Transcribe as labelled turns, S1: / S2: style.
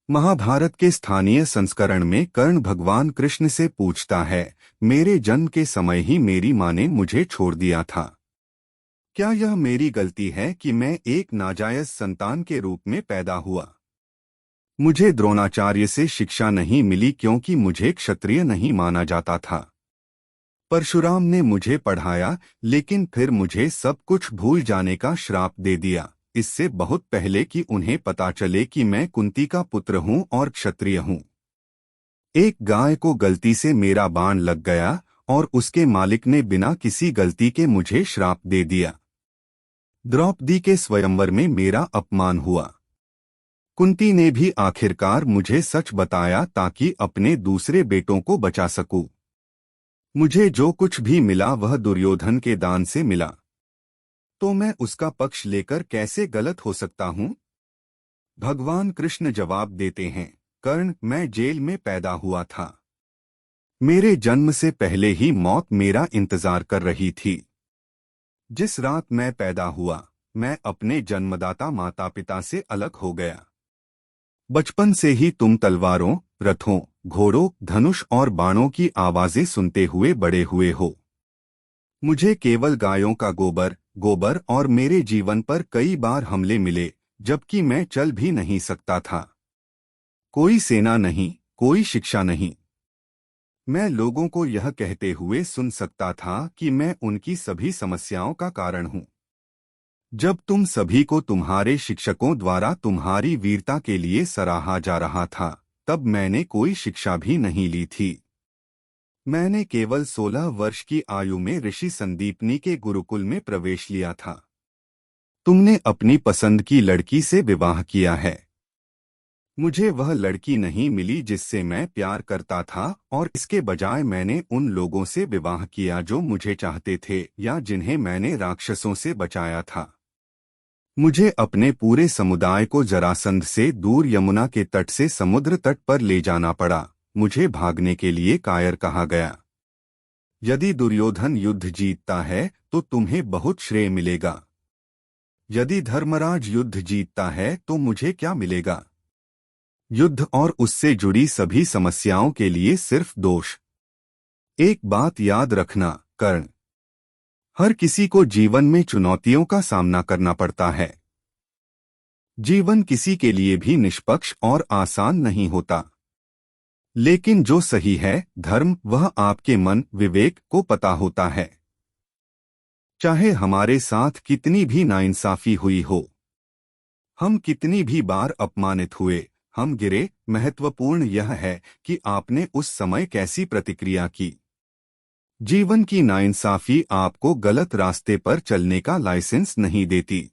S1: महाभारत के स्थानीय संस्करण में कर्ण भगवान कृष्ण से पूछता है, मेरे जन्म के समय ही मेरी माँ ने मुझे छोड़ दिया था। क्या यह मेरी गलती है कि मैं एक नाजायज संतान के रूप में पैदा हुआ? मुझे द्रोणाचार्य से शिक्षा नहीं मिली क्योंकि मुझे क्षत्रिय नहीं माना जाता था। परशुराम ने मुझे पढ़ाया, लेकिन फिर मुझे सब कुछ भूल जाने का श्राप दे दिया, इससे बहुत पहले कि उन्हें पता चले कि मैं कुंती का पुत्र हूँ और क्षत्रिय हूँ। एक गाय को गलती से मेरा बाण लग गया और उसके मालिक ने बिना किसी गलती के मुझे श्राप दे दिया। द्रौपदी के स्वयंवर में मेरा अपमान हुआ। कुंती ने भी आखिरकार मुझे सच बताया ताकि अपने दूसरे बेटों को बचा सकूं। मुझे जो कुछ भी मिला वह दुर्योधन के दान से मिला, तो मैं उसका पक्ष लेकर कैसे गलत हो सकता हूँ? भगवान कृष्ण जवाब देते हैं, कर्ण, मैं जेल में पैदा हुआ था। मेरे जन्म से पहले ही मौत मेरा इंतजार कर रही थी। जिस रात मैं पैदा हुआ, मैं अपने जन्मदाता माता पिता से अलग हो गया। बचपन से ही तुम तलवारों, रथों, घोड़ों, धनुष और बाणों की आवाजें सुनते हुए बड़े हुए हो। मुझे केवल गायों का गोबर और मेरे जीवन पर कई बार हमले मिले, जबकि मैं चल भी नहीं सकता था। कोई सेना नहीं, कोई शिक्षा नहीं। मैं लोगों को यह कहते हुए सुन सकता था कि मैं उनकी सभी समस्याओं का कारण हूँ। जब तुम सभी को तुम्हारे शिक्षकों द्वारा तुम्हारी वीरता के लिए सराहा जा रहा था, तब मैंने कोई शिक्षा भी नहीं ली थी। मैंने केवल 16 वर्ष की आयु में ऋषि संदीपनी के गुरुकुल में प्रवेश लिया था। तुमने अपनी पसंद की लड़की से विवाह किया है। मुझे वह लड़की नहीं मिली जिससे मैं प्यार करता था, और इसके बजाय मैंने उन लोगों से विवाह किया जो मुझे चाहते थे या जिन्हें मैंने राक्षसों से बचाया था। मुझे अपने पूरे समुदाय को जरासंध से दूर यमुना के तट से समुद्र तट पर ले जाना पड़ा। मुझे भागने के लिए कायर कहा गया। यदि दुर्योधन युद्ध जीतता है तो तुम्हें बहुत श्रेय मिलेगा। यदि धर्मराज युद्ध जीतता है तो मुझे क्या मिलेगा? युद्ध और उससे जुड़ी सभी समस्याओं के लिए सिर्फ दोष। एक बात याद रखना, कर्ण, हर किसी को जीवन में चुनौतियों का सामना करना पड़ता है। जीवन किसी के लिए भी निष्पक्ष और आसान नहीं होता, लेकिन जो सही है धर्म, वह आपके मन विवेक को पता होता है। चाहे हमारे साथ कितनी भी नाइंसाफी हुई हो, हम कितनी भी बार अपमानित हुए, हम गिरे, महत्वपूर्ण यह है कि आपने उस समय कैसी प्रतिक्रिया की। जीवन की नाइंसाफी आपको गलत रास्ते पर चलने का लाइसेंस नहीं देती।